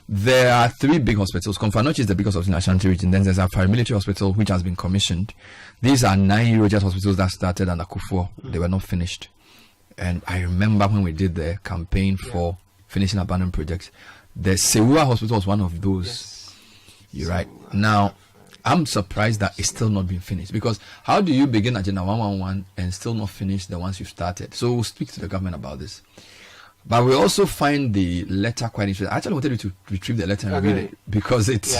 There are 3 big hospitals. Komfo-Anokye is the biggest hospital in Ashanti region. Then there's a paramilitary hospital which has been commissioned. These are 9 Euroget hospitals that started under Akufo. They were not finished. And I remember when we did the campaign for finishing abandoned projects, the Sewua Hospital was one of those. Yes. You're right. Now, I'm surprised that it's still not been finished, because how do you begin Agenda 111 and still not finish the ones you've started? So we'll speak to the government about this. But we also find the letter quite interesting. I actually wanted you to retrieve the letter and read it, because it's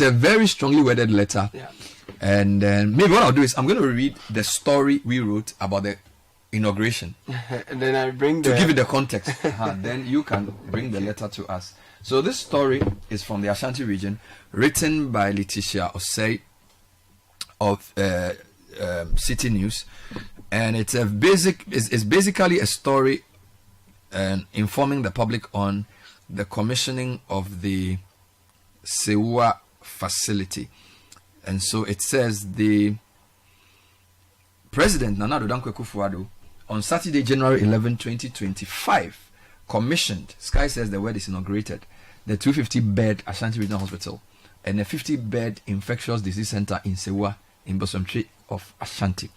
a very strongly worded letter. Yeah. And then maybe what I'll do is I'm going to read the story we wrote about the inauguration. And then I bring to give you the context. Then you can bring the letter to us. So this story is from the Ashanti region, written by Letitia Osei of City News, and it's basically a story informing the public on the commissioning of the Sewua facility. And so it says the President Nana Addo Dankwa Akufo-Addo on Saturday, January 11, 2025, commissioned, Sky says the word is inaugurated, the 250-bed Ashanti Regional Hospital and a 50-bed infectious disease center in Sewua in Bosomtwe of Ashanti.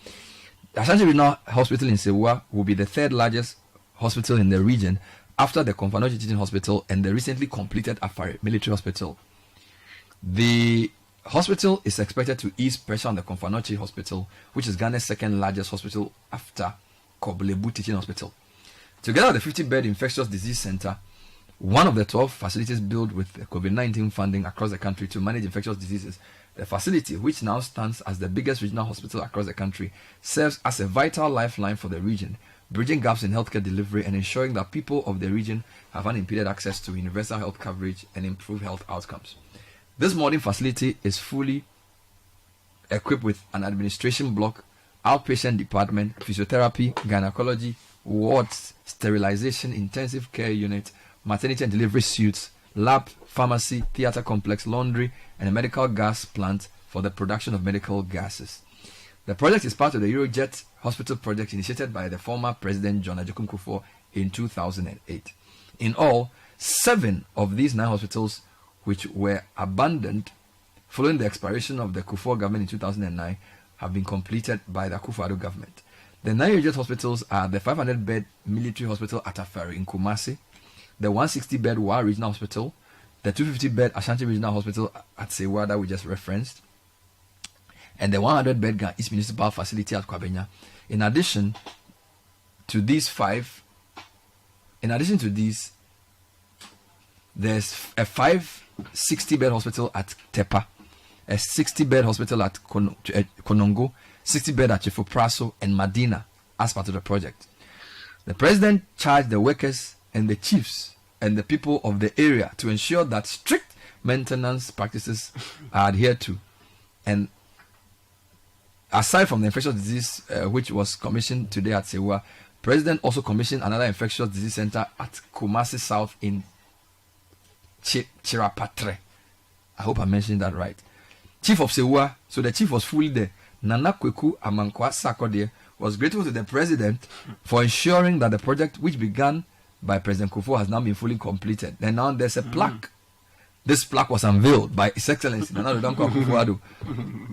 The Ashanti Regional Hospital in Sewua will be the 3rd largest hospital in the region after the Komfo-Anokye Teaching Hospital and the recently completed Afare Military Hospital. The hospital is expected to ease pressure on the Komfo-Anokye Hospital, which is Ghana's 2nd largest hospital after Koblebu Teaching Hospital. Together with the 50-bed infectious disease center, one of the 12 facilities built with the COVID-19 funding across the country to manage infectious diseases, the facility, which now stands as the biggest regional hospital across the country, serves as a vital lifeline for the region, bridging gaps in healthcare delivery and ensuring that people of the region have unimpeded access to universal health coverage and improved health outcomes. This modern facility is fully equipped with an administration block, outpatient department, physiotherapy, gynecology, wards, sterilization, intensive care unit, maternity and delivery suites, lab, pharmacy, theater complex, laundry, and a medical gas plant for the production of medical gases. The project is part of the Euroget hospital project initiated by the former President John Ajay Kufuor in 2008. In all, 7 of these 9 hospitals, which were abandoned following the expiration of the Kufuor government in 2009, have been completed by the Akufo-Addo government. The 9 Euroget hospitals are the 500-bed military hospital at Afare in Kumasi, the 160-bed Wa Regional Hospital, the 250-bed Ashanti Regional Hospital at Sewua that we just referenced, and the 100-bed Ghana East Municipal Facility at Kwabenya. In addition to these, there's a 560-bed hospital at Tepa, a 60-bed hospital at Konongo, 60-bed at Chifopraso and Madina as part of the project. The president charged the workers and the chiefs and the people of the area to ensure that strict maintenance practices are adhered to. And aside from the infectious disease, which was commissioned today at Sewua, President also commissioned another infectious disease center at Kumasi South in Chirapatre. I hope I mentioned that right. Chief of Sewua, so the chief was fully there. Nana Kweku Amankwa Sakode was grateful to the president for ensuring that the project, which began by President Kufuor, has now been fully completed. And now there's a plaque. This plaque was unveiled by His Excellency Nana Addo Dankwa Akufo-Addo,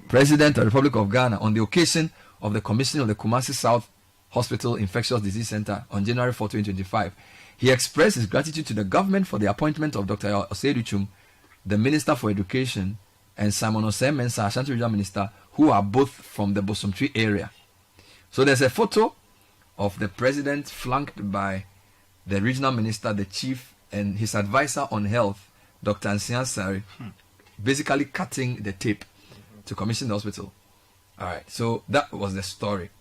President of the Republic of Ghana, on the occasion of the commissioning of the Kumasi South Hospital Infectious Disease Center on January 4, 2025. He expressed his gratitude to the government for the appointment of Dr. Osei-Duchum, the Minister for Education, and Simon Osei-Mensah, Ashanti Regional Minister, who are both from the Bosomtwe area. So there's a photo of the president flanked by the regional minister, the chief, and his advisor on health, Dr. Ansian Sari, basically cutting the tape to commission the hospital. All right, so that was the story.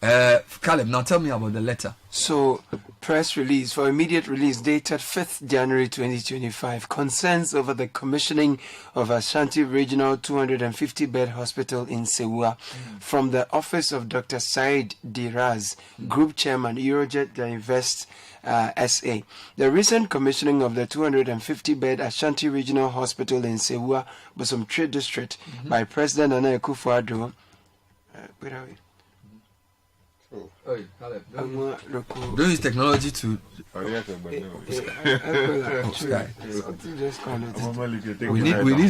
Caleb, now tell me about the letter. So, press release for immediate release dated 5th January 2025 concerns over the commissioning of Ashanti Regional 250-bed hospital in Sewua from the office of Dr. Said Diraz, Group Chairman, Euroget Divest SA. The recent commissioning of the 250-bed Ashanti Regional Hospital in Sewua, Bosomtwe District by President Nana Akufo-Addo. Where are we? Hey, don't use technology to. Sky. Something just connected.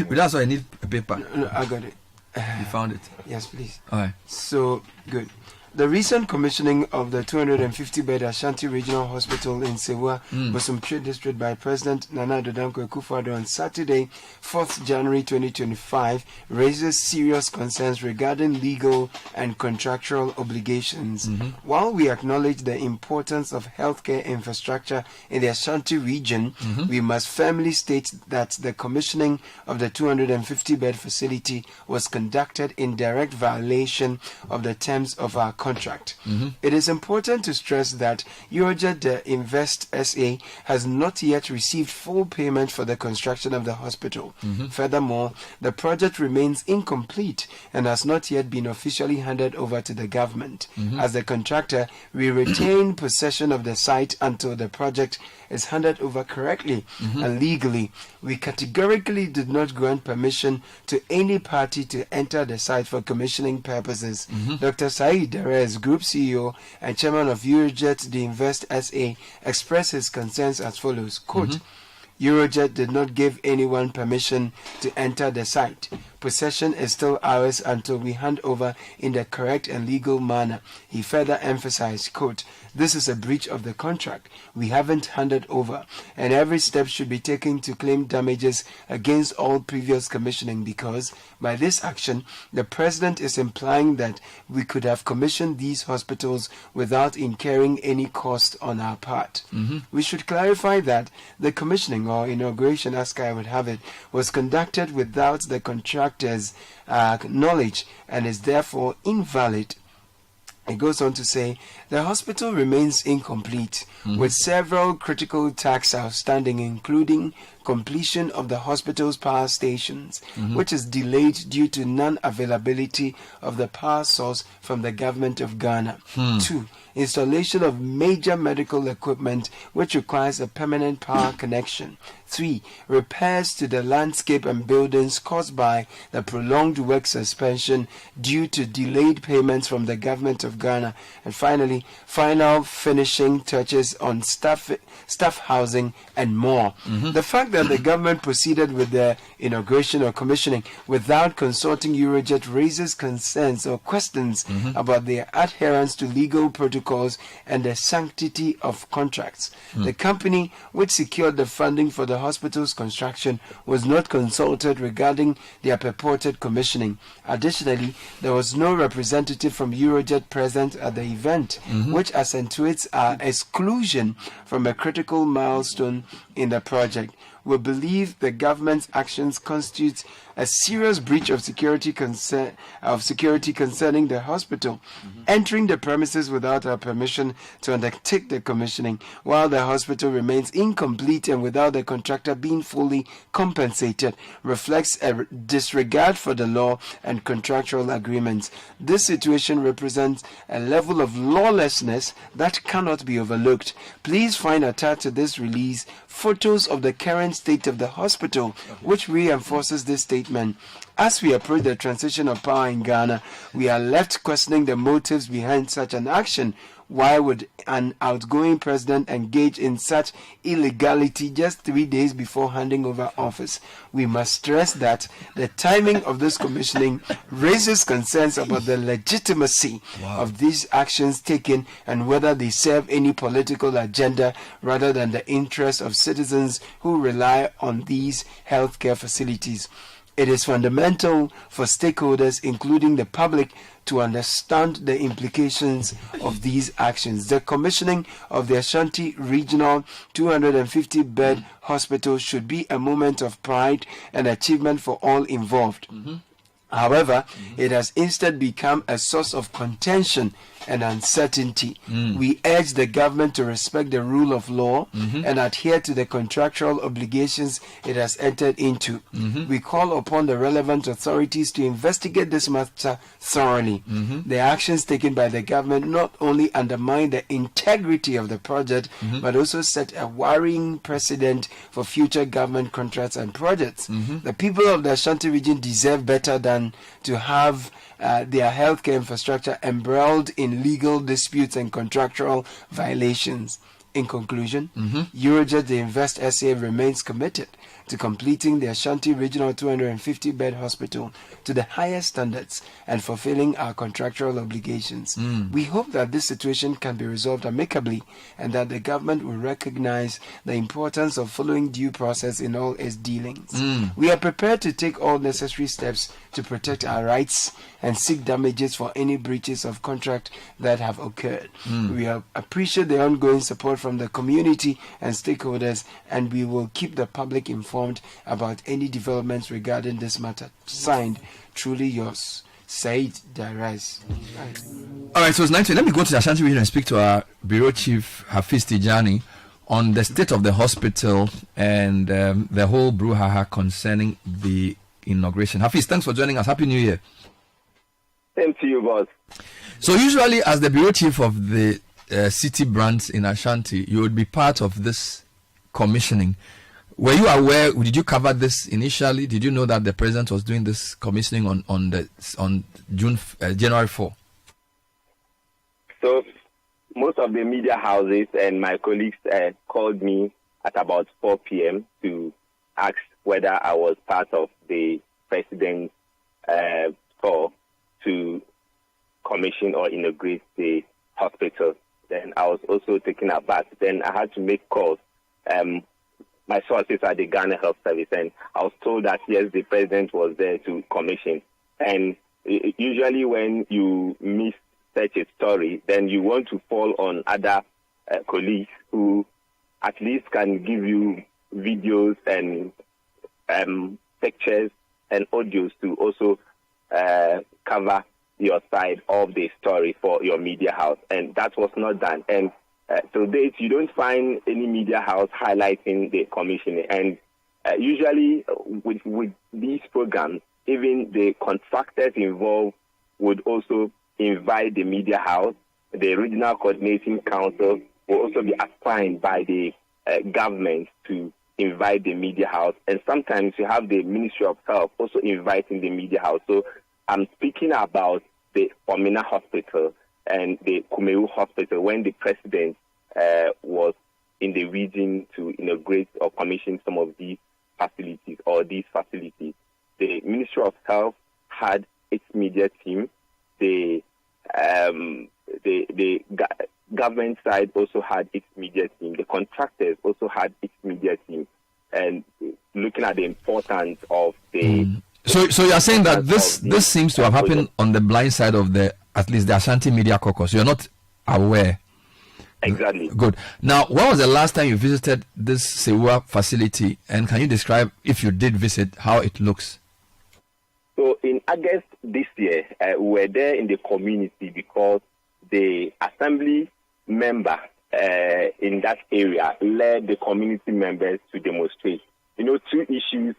That's why I need a paper. No, I got it. You found it? Yes, please. All right. So, good. The recent commissioning of the 250-bed Ashanti Regional Hospital in Sewua, Bosomtwe District by President Nana Addo Akufo-Addo on Saturday, 4th January 2025, raises serious concerns regarding legal and contractual obligations. While we acknowledge the importance of healthcare infrastructure in the Ashanti region, we must firmly state that the commissioning of the 250-bed facility was conducted in direct violation of the terms of our contract. It is important to stress that Euroget Invest SA has not yet received full payment for the construction of the hospital. Furthermore, the project remains incomplete and has not yet been officially handed over to the government. As the contractor, we retain possession of the site until the project is handed over correctly and legally. We categorically did not grant permission to any party to enter the site for commissioning purposes. Dr. Saeed Derez, Group CEO and Chairman of Euroget Invest SA, expressed his concerns as follows. Quote, Euroget did not give anyone permission to enter the site. Possession is still ours until we hand over in the correct and legal manner. He further emphasized, quote, this is a breach of the contract. We haven't handed over, and every step should be taken to claim damages against all previous commissioning because, by this action, the President is implying that we could have commissioned these hospitals without incurring any cost on our part. We should clarify that the commissioning or inauguration, as Sky would have it, was conducted without the contractor's knowledge and is therefore invalid. It goes on to say, the hospital remains incomplete with several critical tasks outstanding, including completion of the hospital's power stations, which is delayed due to non-availability of the power source from the government of Ghana. 2. Installation of major medical equipment, which requires a permanent power connection. 3. Repairs to the landscape and buildings caused by the prolonged work suspension due to delayed payments from the government of Ghana. And finally, final finishing touches on staff housing and more. The fact that the government proceeded with the inauguration or commissioning without consulting Euroget raises concerns or questions about their adherence to legal protocols and the sanctity of contracts. The company which secured the funding for the hospital's construction was not consulted regarding their purported commissioning. Additionally, there was no representative from Euroget present at the event, which accentuates our exclusion from a critical milestone in the project. We believe the government's actions constitute a serious breach of security concerning the hospital, entering the premises without our permission to undertake the commissioning, while the hospital remains incomplete and without the contractor being fully compensated, reflects a disregard for the law and contractual agreements. This situation represents a level of lawlessness that cannot be overlooked. Please find attached to this release photos of the current state of the hospital, which reinforces this statement. As we approach the transition of power in Ghana, we are left questioning the motives behind such an action. Why would an outgoing president engage in such illegality just 3 days before handing over office? We must stress that the timing of this commissioning raises concerns about the legitimacy of these actions taken and whether they serve any political agenda rather than the interests of citizens who rely on these healthcare facilities. It is fundamental for stakeholders, including the public, to understand the implications of these actions. The commissioning of the Ashanti Regional 250-bed hospital should be a moment of pride and achievement for all involved. However, it has instead become a source of contention and uncertainty. We urge the government to respect the rule of law and adhere to the contractual obligations it has entered into. We call upon the relevant authorities to investigate this matter thoroughly. The actions taken by the government not only undermine the integrity of the project, but also set a worrying precedent for future government contracts and projects. The people of the Ashanti region deserve better than to have their healthcare infrastructure embroiled in legal disputes and contractual violations. In conclusion, Euroget, the Invest SA, remains committed to completing the Ashanti Regional 250-bed hospital to the highest standards and fulfilling our contractual obligations. We hope that this situation can be resolved amicably and that the government will recognize the importance of following due process in all its dealings. We are prepared to take all necessary steps to protect our rights and seek damages for any breaches of contract that have occurred. We appreciate the ongoing support from the community and stakeholders, and we will keep the public informed about any developments regarding this matter. Signed, truly yours, Said Darius. All right, so it's 19. Let me go to the Ashanti region and speak to our Bureau Chief, Hafiz Tijani, on the state of the hospital and the whole brouhaha concerning the inauguration. Hafiz, thanks for joining us. Happy New Year. Same to you, boss. So usually as the Bureau Chief of the city branch in Ashanti, you would be part of this commissioning. Were you aware? Did you cover this initially? Did you know that the president was doing this commissioning on January 4? So most of the media houses and my colleagues called me at about 4 p.m. to ask whether I was part of the president's call to commission or inaugurate the hospital. Then I was also taken aback. Then I had to make calls. My sources are the Ghana Health Service, and I was told that yes, the president was there to commission. And usually when you miss such a story, then you want to fall on other colleagues who at least can give you videos and pictures and audios to also cover your side of the story for your media house. And that was not done. And to date, you don't find any media house highlighting the commissioning. And usually with these programs, even the contractors involved would also invite the media house. The regional coordinating council will also be assigned by the government to invite the media house. And sometimes you have the Ministry of Health also inviting the media house. So I'm speaking about the Omina Hospital and the Kumeru Hospital when the president was in the region to inaugurate or commission some of these facilities The Ministry of Health had its media team. The government side also had its media team. The contractors also had its media team. And looking at the importance of the... So you are saying that this seems to have happened on the blind side of at least the Ashanti Media Caucus. You're not aware. Exactly. Good. Now, when was the last time you visited this Sewua facility? And can you describe, if you did visit, how it looks? So in August this year, we were there in the community because the assembly member in that area led the community members to demonstrate. Two issues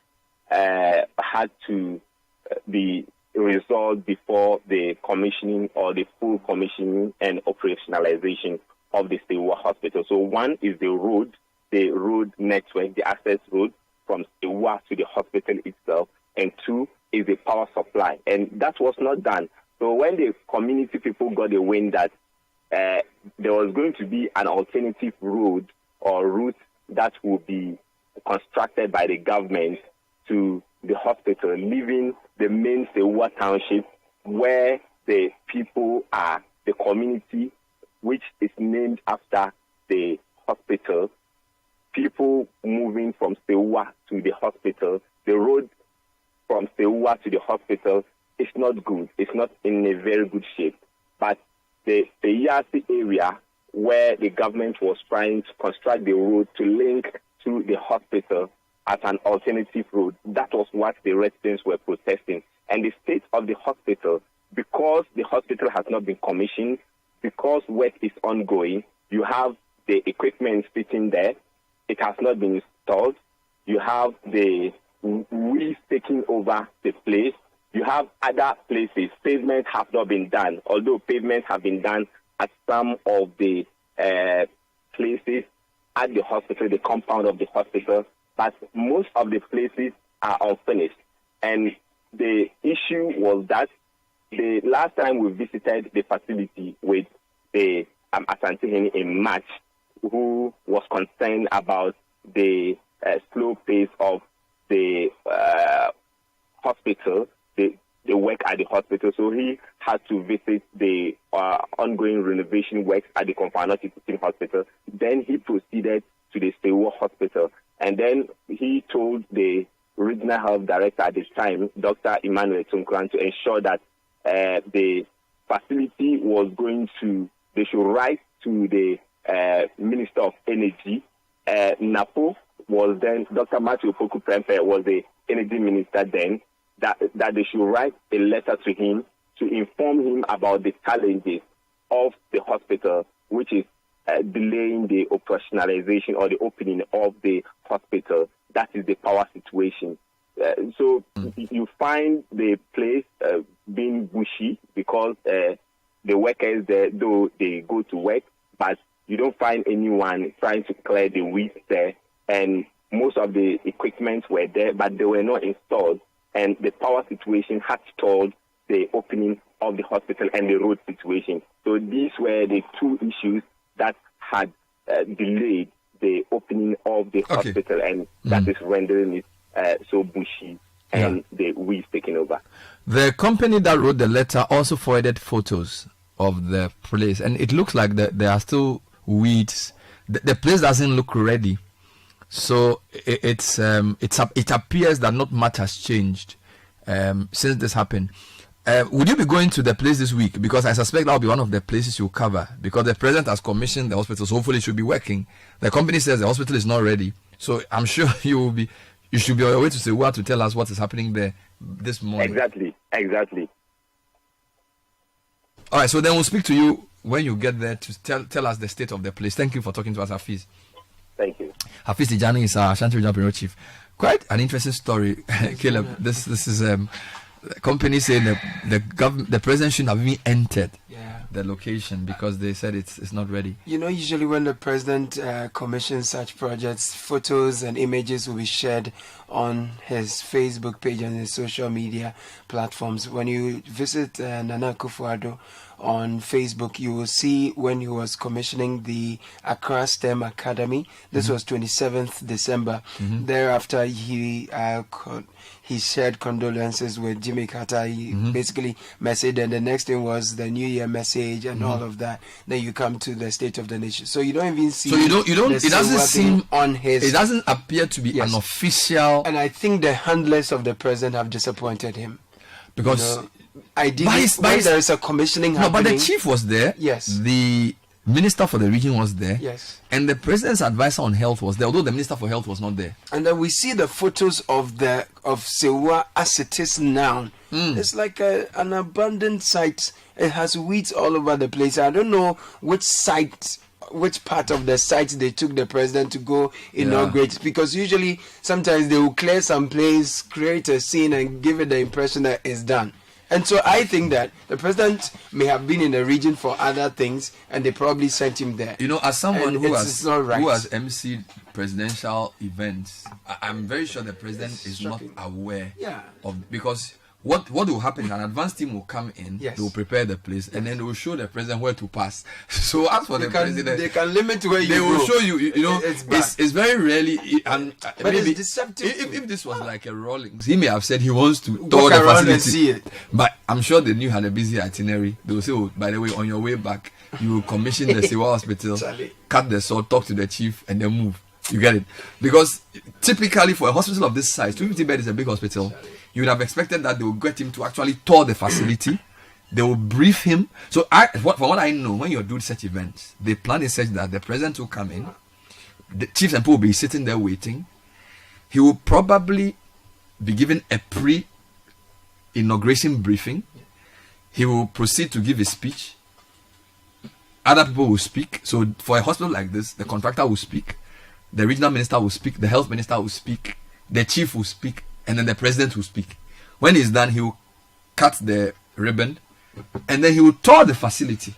had to be resolved before the commissioning or the full commissioning and operationalization of the Sewua Hospital. So one is the road network, the access road from Sewua to the hospital itself, and two is the power supply. And that was not done. So when the community people got the wind that there was going to be an alternative road or route that would be constructed by the government to the hospital, leaving the main Sewua township where the people are, the community which is named after the hospital, people moving from Sewua to the hospital, the road from Sewua to the hospital is not good. It's not in a very good shape. But the Yasi area where the government was trying to construct the road to link to the hospital as an alternative road, that was what the residents were protesting. And the state of the hospital, because the hospital has not been commissioned, because work is ongoing, you have the equipment sitting there, it has not been installed, you have the weeds taking over the place, you have other places, pavements have not been done, although pavements have been done at some of the places at the hospital, the compound of the hospital, but most of the places are unfinished. And the issue was that the last time we visited the facility with the Asante in March, who was concerned about the slow pace of the hospital, the work at the hospital. So he had to visit the ongoing renovation works at the Akufo-Addo Teaching Hospital. Then he proceeded to the Sewua Hospital. And then he told the regional health director at this time, Dr. Emmanuel Tunkran, to ensure that the facility was going to, they should write to the Minister of Energy. Napo was then, Dr. Matthew Poku Prempe was the energy minister then, that they should write a letter to him to inform him about the challenges of the hospital, which is delaying the operationalization or the opening of the hospital. That is the power situation. So you find the place being bushy because the workers there, though they go to work, but you don't find anyone trying to clear the weeds there. And most of the equipment were there, but they were not installed. And the power situation had stalled the opening of the hospital and the road situation. So these were the two issues that had delayed the opening of the hospital, and that is rendering it so bushy and the weeds taking over. The company that wrote the letter also forwarded photos of the place, and it looks like there are still weeds. The place doesn't look ready, so it appears that not much has changed since this happened. Would you be going to the place this week? Because I suspect that will be one of the places you'll cover, because the president has commissioned the hospital, so hopefully it should be working. The company says the hospital is not ready, so I'm sure you should be on your way to Sewua to tell us what is happening there this morning. Exactly. All right, so then we'll speak to you when you get there to tell us the state of the place. Thank you for talking to us, Hafiz. Thank you. Hafiz Tijani is our Ashanti Regional Bureau Chief. Quite an interesting story, Caleb. This is the company saying the president shouldn't have even entered the location because they said it's not ready. You know, usually when the president commissions such projects, photos and images will be shared on his Facebook page and his social media platforms. When you visit Nana Akufo-Addo on Facebook, you will see when he was commissioning the Accra STEM Academy. This was 27th December. Thereafter, he shared condolences with Jimmy Carter. He basically messaged, and the next thing was the New Year message and all of that. Then you come to the State of the Nation. So you don't even see. So you don't. It doesn't seem on his. It doesn't appear to be an official. And I think the handlers of the president have disappointed him because. Ideally, when there is a commissioning happening. No, but the chief was there. Yes. The minister for the region was there. Yes. And the president's advisor on health was there, although the minister for health was not there. And then we see the photos of Sewua as it is now. It's like an abandoned site. It has weeds all over the place. I don't know which part of the site they took the president to go inaugurate, because usually sometimes they will clear some place, create a scene, and give it the impression that it's done. And so I think that the president may have been in the region for other things, and they probably sent him there. You know, as someone who has emceed presidential events, I'm very sure the president is not aware of, because what will happen is an advanced team will come in, they will prepare the place, and then they will show the president where to pass. So as for the president, they can limit where you go. They will show you, you know, it's very rarely, and but maybe it's deceptive. If this was like a rolling, he may have said he wants to tour the facility and see it. But I'm sure they knew had a busy itinerary. They will say, oh, by the way, on your way back, you will commission the Sewua Hospital, cut the saw, talk to the chief, and then move. You get it? Because typically for a hospital of this size, 250 bed is a big hospital. You would have expected that they would get him to actually tour the facility. They will brief him. So, from what I know, when you're doing such events, they plan it such that the president will come in, the chiefs and people will be sitting there waiting. He will probably be given a pre-inauguration briefing. He will proceed to give a speech. Other people will speak. So, for a hospital like this, the contractor will speak, the regional minister will speak, the health minister will speak, the chief will speak, and then the president will speak. When he's done, he will cut the ribbon, and then he will tour the facility.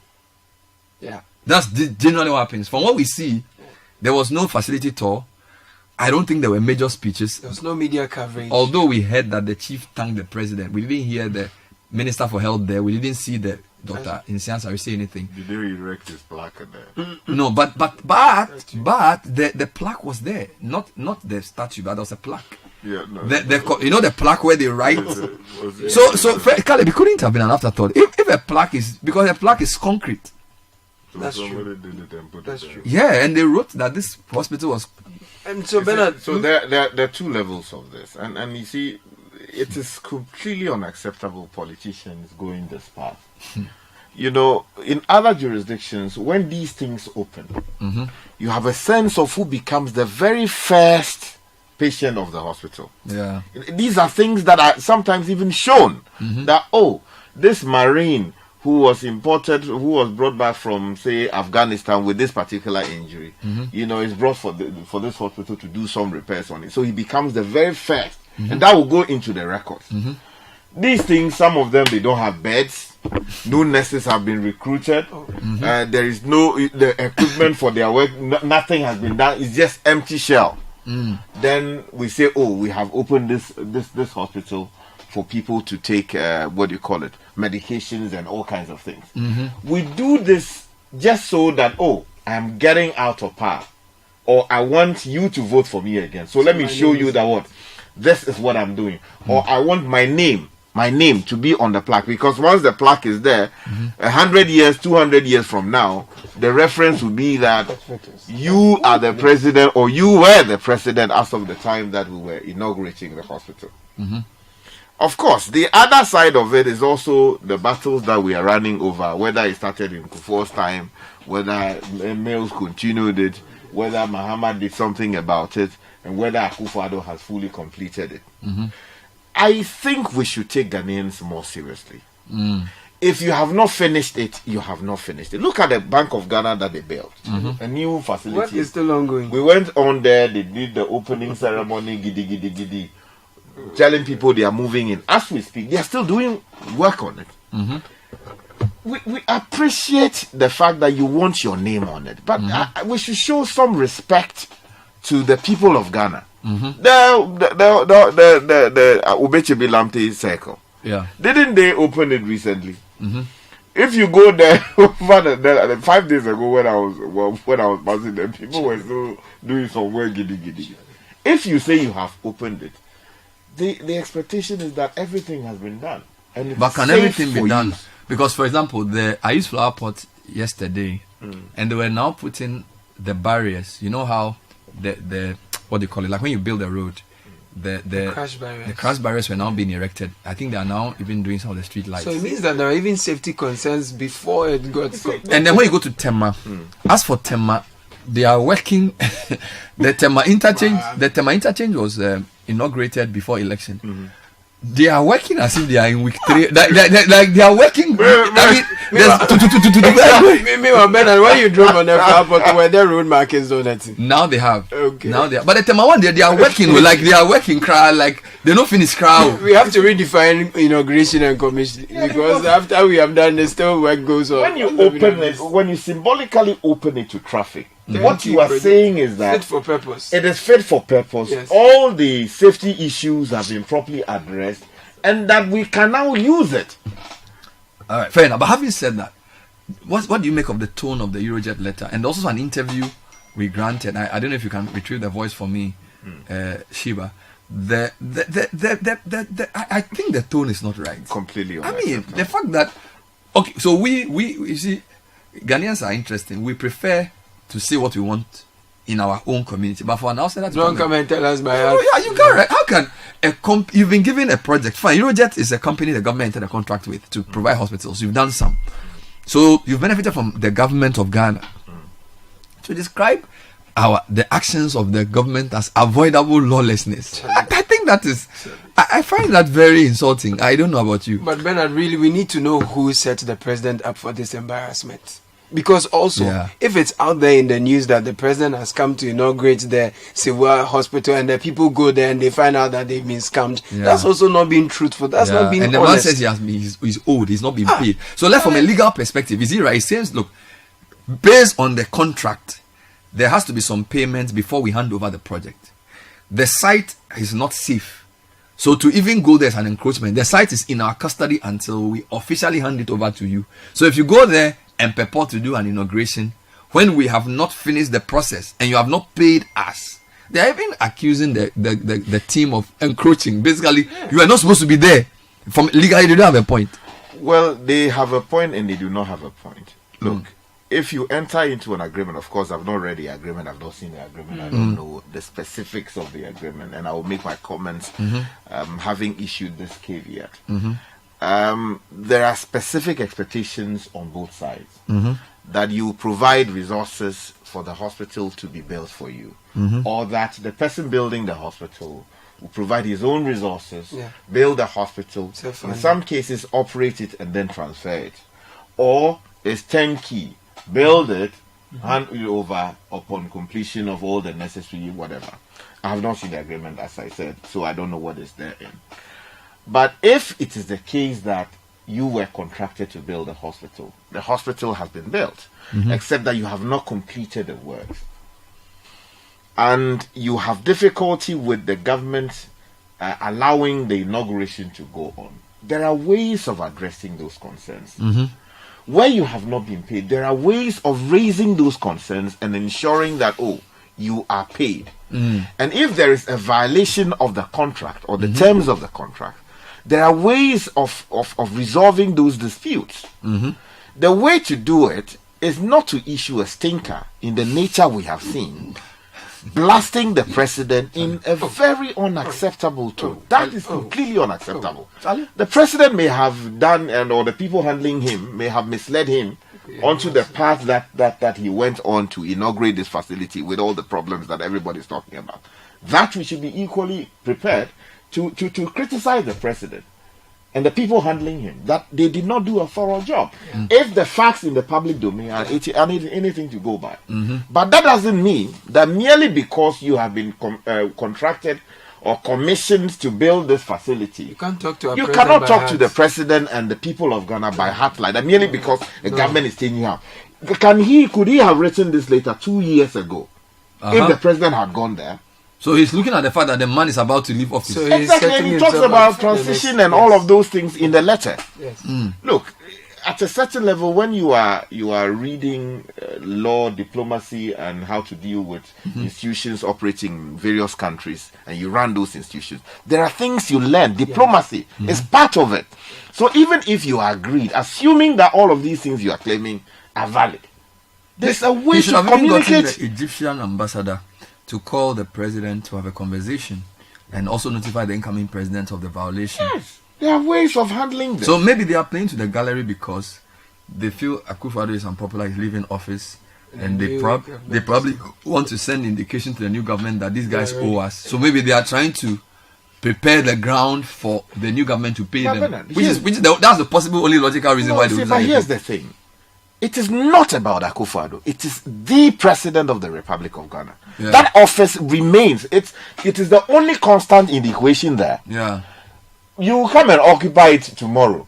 Yeah. That's generally what happens. From what we see, there was no facility tour. I don't think there were major speeches. There was no media coverage. Although we heard that the chief thanked the president, we didn't hear the Minister for Health there. We didn't see the Dr. Insiansa say anything. Did they erect his plaque there? No, but the plaque was there. Not the statue, but there was a plaque. Yeah, no. The plaque where they write. So Caleb, it couldn't have been an afterthought. If a plaque is, because a plaque is concrete. So That's somebody true. did it and put That's it there. true. Yeah, and they wrote that this hospital was. And so Bernard, So there are two levels of this, and you see, it is completely unacceptable politicians going this path. You know, in other jurisdictions, when these things open, you have a sense of who becomes the very first patient of the hospital. Yeah. These are things that are sometimes even shown that, oh, this Marine who was imported, who was brought back from, say, Afghanistan with this particular injury, you know, is brought for this hospital to do some repairs on it. So he becomes the very first, and that will go into the records. These things, some of them, they don't have beds. No nurses have been recruited. There is the equipment for their work. Nothing has been done. It's just empty shell. Then we say, oh, we have opened this hospital for people to take medications and all kinds of things. We do this just so that, oh, I'm getting out of power, or I want you to vote for me again. So let me show you that this is what I'm doing, or I want my name to be on the plaque, because once the plaque is there, 100 years, 200 years from now, the reference will be that you are the president, or you were the president as of the time that we were inaugurating the hospital. Of course, the other side of it is also the battles that we are running over, whether it started in Kufuor's time, whether Mills continued it, whether Mahama did something about it, and whether Akufo-Addo has fully completed it. I think we should take Ghanaians more seriously. If you have not finished it, you have not finished it. Look at the Bank of Ghana that they built. A new facility. what is still ongoing? We went on there, they did the opening ceremony, giddy, telling people they are moving in. As we speak, they are still doing work on it. We appreciate the fact that you want your name on it, but we should show some respect to the people of Ghana. The Ubechebi Lamte circle. Yeah. Didn't they open it recently? If you go there, 5 days ago when I was passing them, people were still doing some work giddy. If you say you have opened it, the expectation is that everything has been done. And But can everything be done? Because, for example, I used Flower Pot yesterday, and they were now putting the barriers. You know how the what do you call it? Like when you build a road, the Crash barriers. The crash barriers were now being erected. I think they are now even doing some of the street lights. So it means that there are even safety concerns before it got. And then when you go to Tema, as for Tema, they are working. The Tema interchange was inaugurated before election. They are working as if they are in week 3. Like they are working. Meanwhile, Bernard, when you drove on the airport, were there road markings on that? Now they have. Okay. Now they are. But the Tema one, they are working. Like they are working crowd. Like they don't finish crowd. We have to redefine inauguration and commission because after we have done, the still work goes on. When you open it, when you symbolically open it to traffic, what you are saying is that fit for purpose. it is fit for purpose. Yes. All the safety issues have been properly addressed, and that we can now use it. All right, fair enough. But having said that, what do you make of the tone of the Euroget letter, and also an interview we granted? I don't know if you can retrieve the voice for me, Shiba. I think the tone is not right. Completely. I mean, the fact that so we you see, Ghanaians are interesting. We prefer to say what we want in our own community, but for an outsider, Don't come and tell us by heart. oh, yeah, you can't. Right? How can you've been given a project? Fine, Euroget is a company the government entered a contract with to provide hospitals. You've done some, so you've benefited from the government of Ghana. To describe the actions of the government as avoidable lawlessness, I think that is. I find that very insulting. I don't know about you, But Bernard, really, we need to know who set the president up for this embarrassment. Because also, if it's out there in the news that the president has come to inaugurate the Sewua Hospital and the people go there and they find out that they've been scammed, that's also not being truthful. That's not being honest. And the man says he's old, he's not being paid. So from a legal perspective, is he right? He says, look, based on the contract, there has to be some payments before we hand over the project. The site is not safe So to even go there is an encroachment. The site is in our custody until we officially hand it over to you. So if you go there and purport to do an inauguration when we have not finished the process and you have not paid us, they are even accusing the team of encroaching. Basically, you are not supposed to be there. From legally, they don't have a point. Well, they have a point and they do not have a point. Look, if you enter into an agreement, of course, I've not read the agreement, I've not seen the agreement, I don't know the specifics of the agreement, and I will make my comments having issued this caveat. There are specific expectations on both sides that you provide resources for the hospital to be built for you, or that the person building the hospital will provide his own resources, build the hospital, in some cases operate it and then transfer it, or it's turnkey, build it, hand it over upon completion of all the necessary whatever. I have not seen the agreement, as I said, so I don't know what is therein. But if it is the case that you were contracted to build a hospital, the hospital has been built, except that you have not completed the works, and you have difficulty with the government allowing the inauguration to go on, there are ways of addressing those concerns. Where you have not been paid, there are ways of raising those concerns and ensuring that, you are paid. And if there is a violation of the contract or the terms of the contract, there are ways of resolving those disputes. The way to do it is not to issue a stinker in the nature we have seen, blasting the president in a very unacceptable tone. That is completely unacceptable. The president may have done, or the people handling him may have misled him onto the path that he went on to inaugurate this facility with all the problems that everybody is talking about. That we should be equally prepared to criticize the president and the people handling him, that they did not do a thorough job. If the facts in the public domain are anything to go by. But that doesn't mean that merely because you have been contracted or commissioned to build this facility, you cannot talk to the president and the people of Ghana by heart like that, merely because the government is taking you out. Could he have written this letter 2 years ago if the president had gone there? So he's looking at the fact that the man is about to leave office. So exactly, and he talks about transition and all of those things in the letter. Look, at a certain level, when you are reading law, diplomacy, and how to deal with institutions operating in various countries, and you run those institutions, there are things you learn. Diplomacy is part of it. So even if you are agreed, assuming that all of these things you are claiming are valid, there's a way to communicate. The Egyptian ambassador to call the president to have a conversation and also notify the incoming president of the violation. Yes, there are ways of handling this. So maybe they are playing to the gallery because they feel Akufo-Addo is unpopular, he's leaving office, and they probably want to send indication to the new government that these guys owe us. So maybe they are trying to prepare the ground for the new government to pay them. That's the possible only logical reason why they do that. But here's the thing. It is not about Akufo-Addo. It is the president of the Republic of Ghana. That office remains. It is the only constant in the equation there. You come and occupy it tomorrow.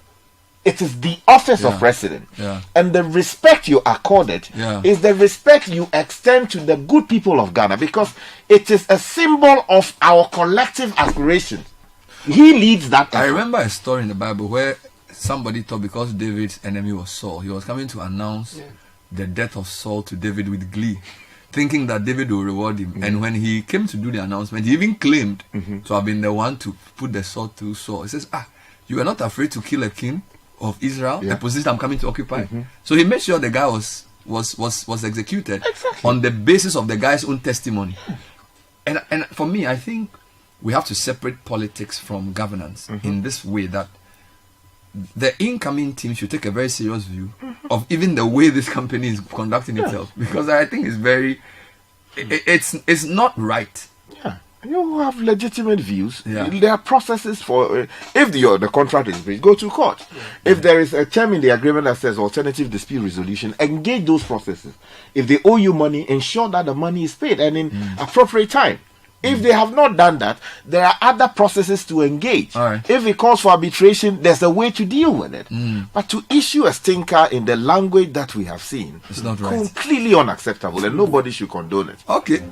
It is the office of president. And the respect you accord it is the respect you extend to the good people of Ghana, because it is a symbol of our collective aspirations. He leads that effort. I remember a story in the Bible where somebody thought because David's enemy was Saul, he was coming to announce the death of Saul to David with glee, thinking that David will reward him. And when he came to do the announcement, he even claimed to have been the one to put the sword through Saul. He says, you are not afraid to kill a king of Israel, the position I'm coming to occupy. So he made sure the guy was executed on the basis of the guy's own testimony. And for me, I think we have to separate politics from governance in this way, that the incoming team should take a very serious view of even the way this company is conducting itself, because I think it's very, it's not right. You have legitimate views. There are processes for if the contract is breached, go to court. If there is a term in the agreement that says alternative dispute resolution, engage those processes. If they owe you money, ensure that the money is paid and in appropriate time. If they have not done that, there are other processes to engage. If it calls for arbitration, there's a way to deal with it. But to issue a stinker in the language that we have seen, it's not right. Completely unacceptable, and nobody should condone it. Okay.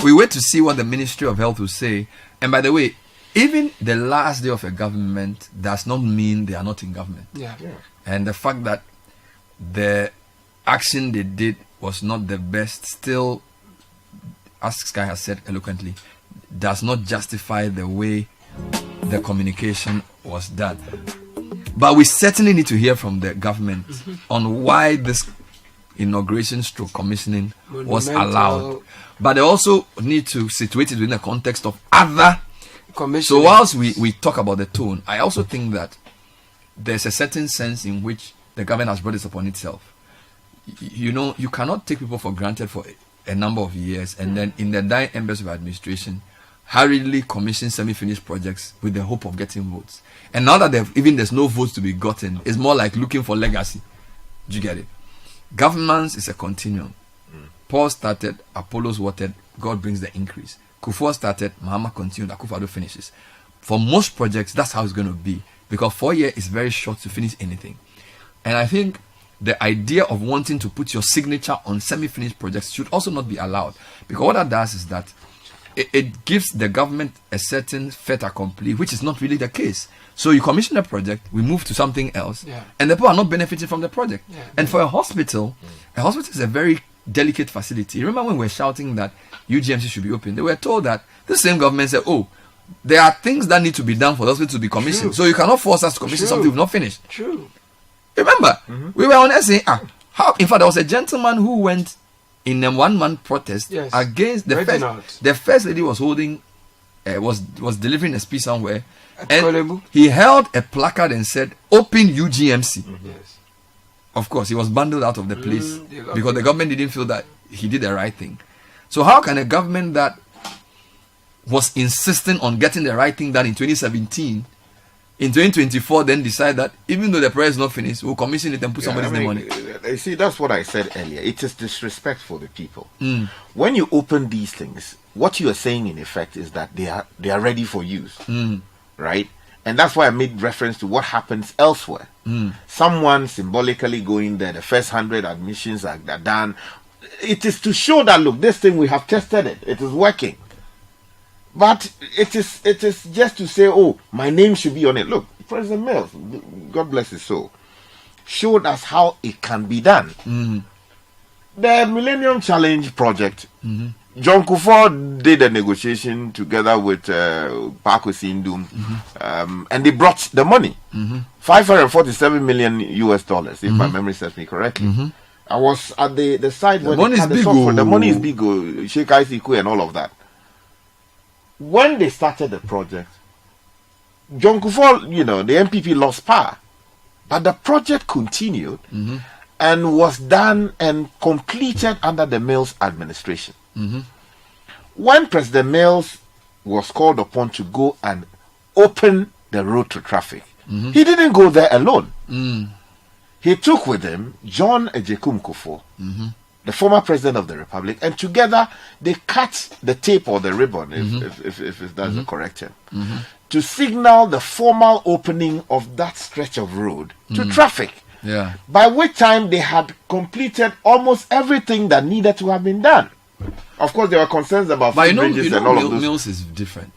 We wait to see what the Ministry of Health will say. And by the way, even the last day of a government does not mean they are not in government. Yeah. And the fact that the action they did was not the best still, as Sky has said eloquently, does not justify the way the communication was done. But we certainly need to hear from the government on why this inauguration stroke commissioning was allowed. But they also need to situate it within the context of other. So whilst we talk about the tone, I also think that there's a certain sense in which the government has brought this upon itself. You know, you cannot take people for granted for a number of years and then in the dying embers of administration hurriedly commission semi-finished projects with the hope of getting votes. And now that there's no votes to be gotten, it's more like looking for legacy. Do you get it? Governance is a continuum. Paul started, Apollos watered, God brings the increase. Kufuor started, Mahama continued, Akufo-Addo finishes. For most projects, that's how it's going to be. Because 4 years is very short to finish anything. And I think the idea of wanting to put your signature on semi-finished projects should also not be allowed. Because what that does is that it gives the government a certain fait accompli, which is not really the case. So you commission a project, we move to something else, and the people are not benefiting from the project. And for a hospital is a very delicate facility. Remember when we were shouting that UGMC should be open? They were told that the same government said, oh, there are things that need to be done for the hospital to be commissioned. So you cannot force us to commission something we've not finished. True. Remember, we were on saying, how? In fact, there was a gentleman who went in a one-man protest against the first lady was holding, was delivering a speech somewhere, and he held a placard and said, "Open UGMC." Yes. Of course, he was bundled out of the place because the government didn't feel that he did the right thing. So how can a government that was insisting on getting the right thing done in 2017, in 2024, then decide that even though the project is not finished, we'll commission it and put somebody's name on it? You see, that's what I said earlier. It is disrespectful to people. When you open these things, what you are saying in effect is that they are ready for use, right? And that's why I made reference to what happens elsewhere. Someone symbolically going there, the first 100 admissions are done. It is to show that, look, this thing, we have tested it. It is working. But it is just to say, oh, my name should be on it. Look, President Mills, God bless his soul, showed us how it can be done. The Millennium Challenge project, John Kufuor did a negotiation together with Paco Sindum, and they brought the money, $547 million US, if my memory serves me correctly. I was at the side where they had the software. The money is big, Sheikh Isiku and all of that. When they started the project, John Kufuor, the MPP lost power, but the project continued and was done and completed under the Mills administration. When President Mills was called upon to go and open the road to traffic, he didn't go there alone. He took with him John Ejekum Kufuor, the former president of the republic, and together they cut the tape or the ribbon, if that's the correct term, to signal the formal opening of that stretch of road to traffic. By which time they had completed almost everything that needed to have been done. Of course, there were concerns about bridges and all of those. Mills is different.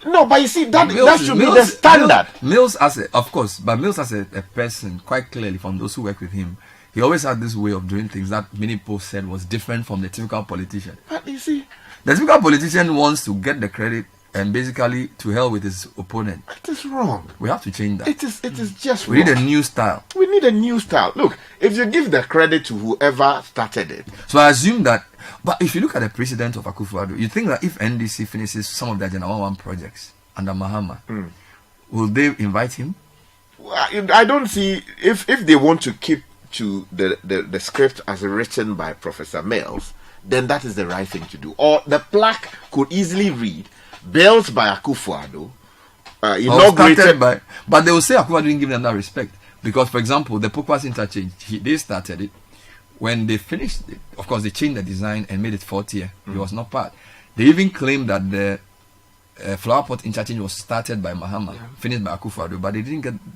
No, but you see, that should be the standard. Mills as a person, quite clearly from those who work with him, he always had this way of doing things that many people said was different from the typical politician. But you see, the typical politician wants to get the credit and basically to hell with his opponent. It is wrong. We have to change that. It is just wrong. We need a new style. We need a new style. Look, if you give the credit to whoever started it. So I assume that, but if you look at the precedent of Akufo-Addo, you think that if NDC finishes some of their ChannelOne projects under Mahama, will they invite him? I don't see, if they want to keep to the script as written by Professor Mills, then that is the right thing to do. Or the plaque could easily read, built by Akufo-Addo, inaugurated by... But they will say Akufo-Addo didn't give them that respect. Because, for example, the Pokwas interchange, they started it. When they finished it, of course, they changed the design and made it 4th year. It was not part. They even claimed that the Flower Pot interchange was started by Mahama, finished by Akufo-Addo, but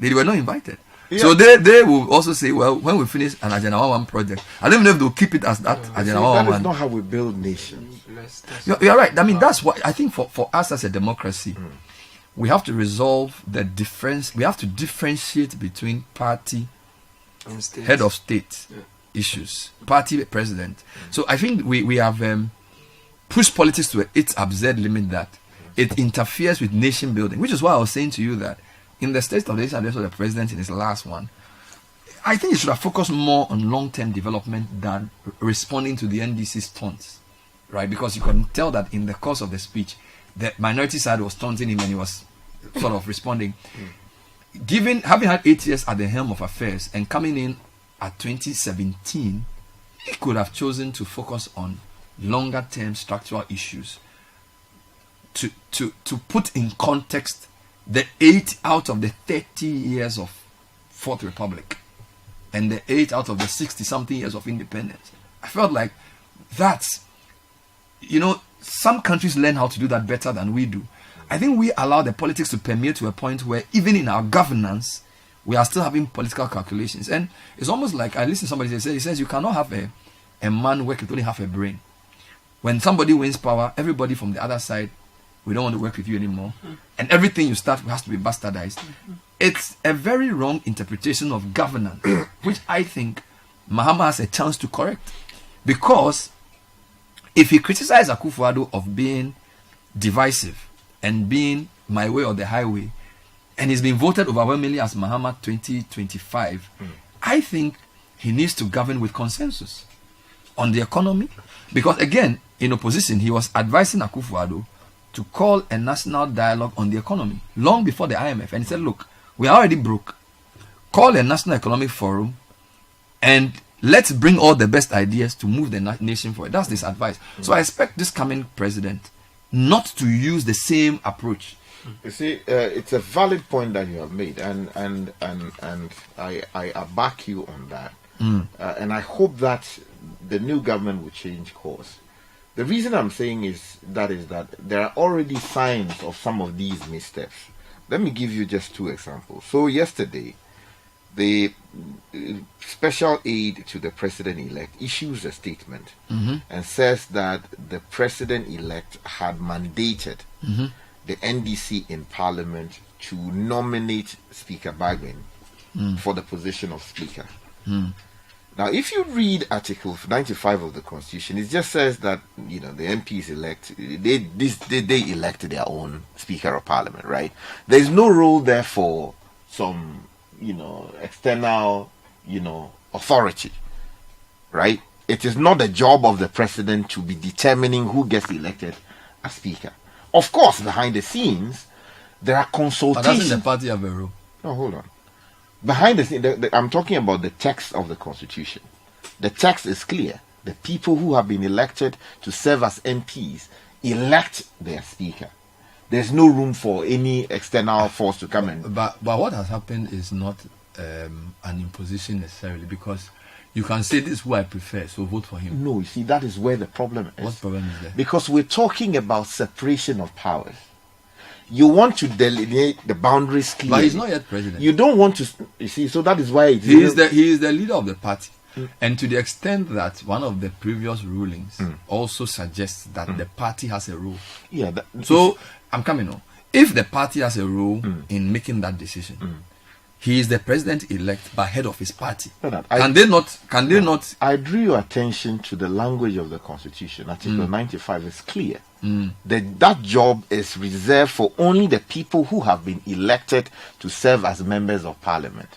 they were not invited. So they will also say, well, when we finish an ChannelOne project, I don't even know if they'll keep it as that ChannelOne. That is not how we build nations. You're right. I mean, that's what I think for us as a democracy, we have to resolve the difference. We have to differentiate between party head of state issues, party president. So I think we have pushed politics to its absurd limit that it interferes with nation building, which is why I was saying to you that in the State of the Nation address of the president in his last one, I think he should have focused more on long-term development than responding to the NDC's taunts, right? Because you can tell that in the course of the speech, the minority side was taunting him and he was sort of responding. Having had 8 years at the helm of affairs and coming in at 2017, he could have chosen to focus on longer-term structural issues to put in context the 8 out of the 30 years of Fourth Republic and the 8 out of the 60-something years of independence. I felt like that's, some countries learn how to do that better than we do. I think we allow the politics to permeate to a point where even in our governance, we are still having political calculations. And it's almost like, I listened to somebody say, he says, you cannot have a man work with only half a brain. When somebody wins power, everybody from the other side, we don't want to work with you anymore. And everything you start has to be bastardized. It's a very wrong interpretation of governance, which I think Mahama has a chance to correct. Because if he criticizes Akufo-Addo of being divisive and being my way or the highway, and he's been voted overwhelmingly as Mahama 2025, I think he needs to govern with consensus on the economy. Because again, in opposition, he was advising Akufo-Addo to call a national dialogue on the economy long before the IMF. And he said, look, we are already broke. Call a national economic forum and let's bring all the best ideas to move the nation forward. That's his advice. So I expect this coming president not to use the same approach. You see, it's a valid point that you have made, and I back you on that. And I hope that the new government will change course. The reason I'm saying is that there are already signs of some of these missteps. Let me give you just 2 examples. So yesterday, the special aide to the president-elect issues a statement and says that the president-elect had mandated the NDC in Parliament to nominate Speaker Bagwin for the position of Speaker. Now, if you read Article 95 of the Constitution, it just says that, the MPs elect, they elect their own Speaker of Parliament, right? There's no role there for some, external, authority, right? It is not the job of the president to be determining who gets elected as Speaker. Of course, behind the scenes, there are consultations. But doesn't the party have a role? No, hold on. Behind the scenes, I'm talking about the text of the Constitution. The text is clear. The people who have been elected to serve as MPs elect their Speaker. There's no room for any external force to come in. But what has happened is not an imposition necessarily, because you can say this is who I prefer, so vote for him. No, you see, that is where the problem is. What problem is there? Because we're talking about separation of powers. You want to delineate the boundaries clearly. But he's not yet president. You don't want to, you see, so that is why he is the leader of the party. And to the extent that one of the previous rulings also suggests that the party has a role. Yeah. So I'm coming on. If the party has a role in making that decision, he is the president-elect but head of his party. Can they not? I drew your attention to the language of the Constitution. Article 95 is clear. That job is reserved for only the people who have been elected to serve as members of Parliament.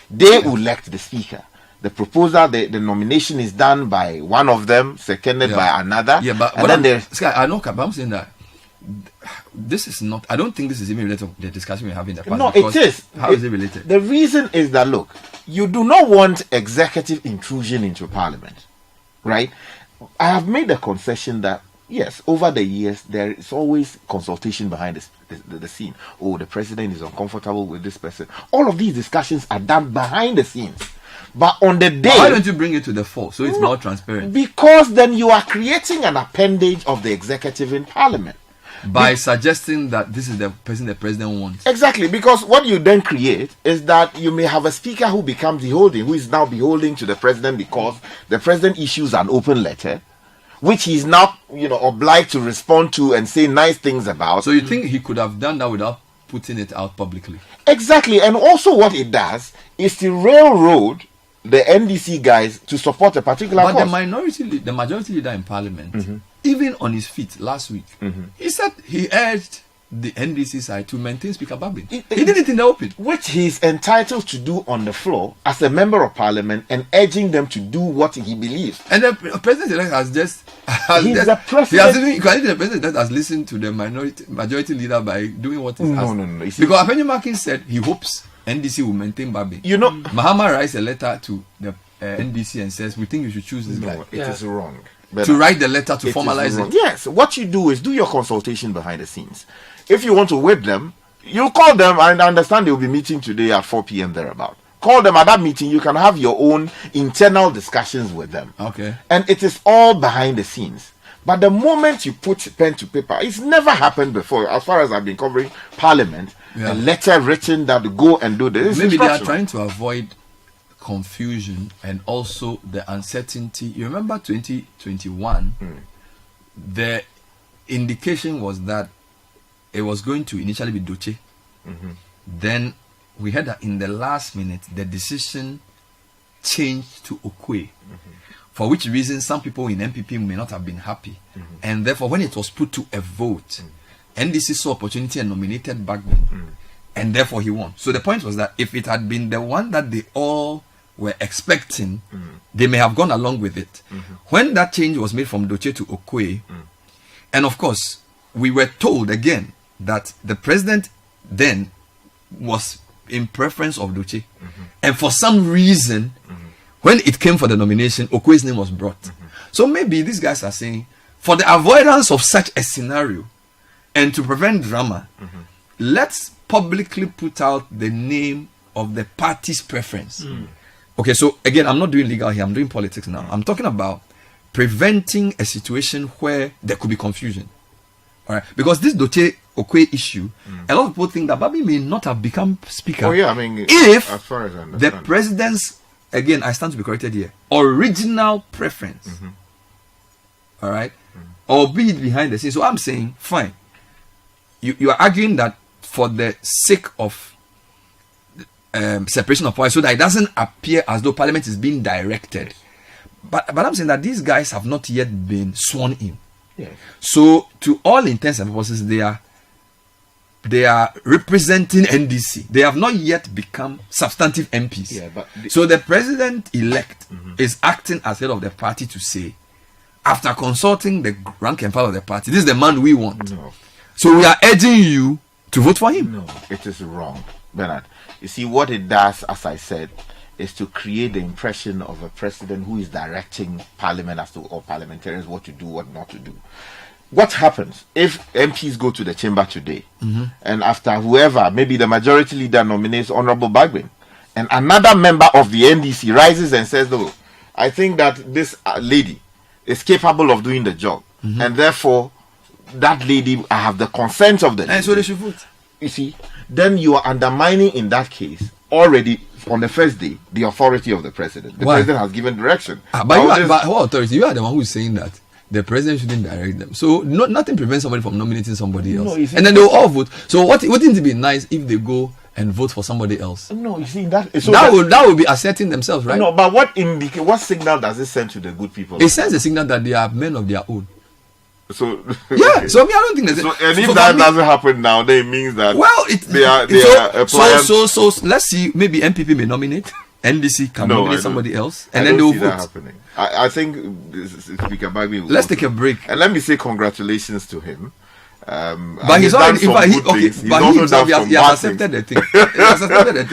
They elect the Speaker. The proposal, the nomination is done by one of them, seconded by another. Yeah, but then there's I know, but I'm saying that this is not. I don't think this is even related to the discussion we're having in the past. No, it is. How is it related? The reason is that, look, you do not want executive intrusion into Parliament, right? I have made the concession that, yes, over the years, there is always consultation behind the scene. Oh, the president is uncomfortable with this person. All of these discussions are done behind the scenes. But on the day... Why don't you bring it to the fore so it's more transparent? Because then you are creating an appendage of the executive in Parliament. By suggesting that this is the person the president wants. Exactly, because what you then create is that you may have a speaker who becomes who is now beholden to the president because the president issues an open letter which he's now, obliged to respond to and say nice things about. So you think he could have done that without putting it out publicly? Exactly. And also what it does is to railroad the NDC guys to support a particular cause. But the majority leader in parliament, even on his feet last week, he said he urged the NDC side to maintain Speaker Babin. He did it in the open. Which he's entitled to do on the floor as a member of parliament, and urging them to do what he believes. And the president-elect has just... the president... He the president has listened to the majority leader by doing what he's asked. No. Because Afeni Makin said he hopes NDC will maintain Babin. Mahama writes a letter to the NDC and says, we think you should choose this guy. It is wrong. To write the letter to formalize it. Yes, what you do is do your consultation behind the scenes. If you want to whip them, you call them, and I understand they will be meeting today at 4 p.m. thereabout. Call them at that meeting. You can have your own internal discussions with them. Okay. And it is all behind the scenes. But the moment you put pen to paper, it's never happened before. As far as I've been covering Parliament, a letter written that go and do this. Maybe they are trying to avoid confusion and also the uncertainty. You remember 2021, the indication was that it was going to initially be Doche. Then we heard that in the last minute the decision changed to Okwe, for which reason some people in MPP may not have been happy, and therefore when it was put to a vote, NDC saw opportunity and nominated Bagman, and therefore he won. So the point was that if it had been the one that they all were expecting, they may have gone along with it. When that change was made from Doche to Okwe, and of course we were told again that the president then was in preference of Doche, and for some reason when it came for the nomination, Okwe's name was brought. So maybe these guys are saying, for the avoidance of such a scenario and to prevent drama, let's publicly put out the name of the party's preference. Okay, so again, I'm not doing legal here, I'm doing politics now. I'm talking about preventing a situation where there could be confusion. All right, because this Doche Okwe issue, a lot of people think that Babi may not have become speaker. Oh yeah, I mean, if as far as I understand, the president's, again, I stand to be corrected here, original preference, all right, albeit behind the scenes. So I'm saying, fine, you are arguing that for the sake of separation of powers, so that it doesn't appear as though Parliament is being directed. But I'm saying that these guys have not yet been sworn in. Yes. So to all intents and purposes, they are representing NDC. They have not yet become substantive MPs. Yeah, but so the president-elect is acting as head of the party to say, after consulting the rank and file of the party, this is the man we want. No. So we are urging you to vote for him. No, it is wrong, Bernard. You see, what it does, as I said, is to create the impression of a president who is directing Parliament as to, or parliamentarians, what to do, what not to do. What happens if MPs go to the chamber today, and after whoever, maybe the majority leader nominates Honorable Bagwin, and another member of the NDC rises and says, "Oh, I think that this lady is capable of doing the job, and therefore that lady, I have the consent of the lady." And so they should vote. You see, then you are undermining, in that case, already on the first day, the authority of the president. The president has given direction. But what authority? You are the one who is saying that the president shouldn't direct them. So nothing prevents somebody from nominating somebody else. And then they will all vote. So wouldn't it be nice if they go and vote for somebody else? No, you see, that would be asserting themselves, right? No, but what signal does it send to the good people? It sends a signal that they are men of their own. So yeah, okay. So I don't think that's so. And if that doesn't happen now, then it means that they are applying. So let's see. Maybe MPP may nominate. NDC can nominate somebody else, and then they will vote. That happening. I think Speaker Bagby will. Let's take a break, and let me say congratulations to him. But he's already. But he himself has accepted the thing. He has accepted the thing.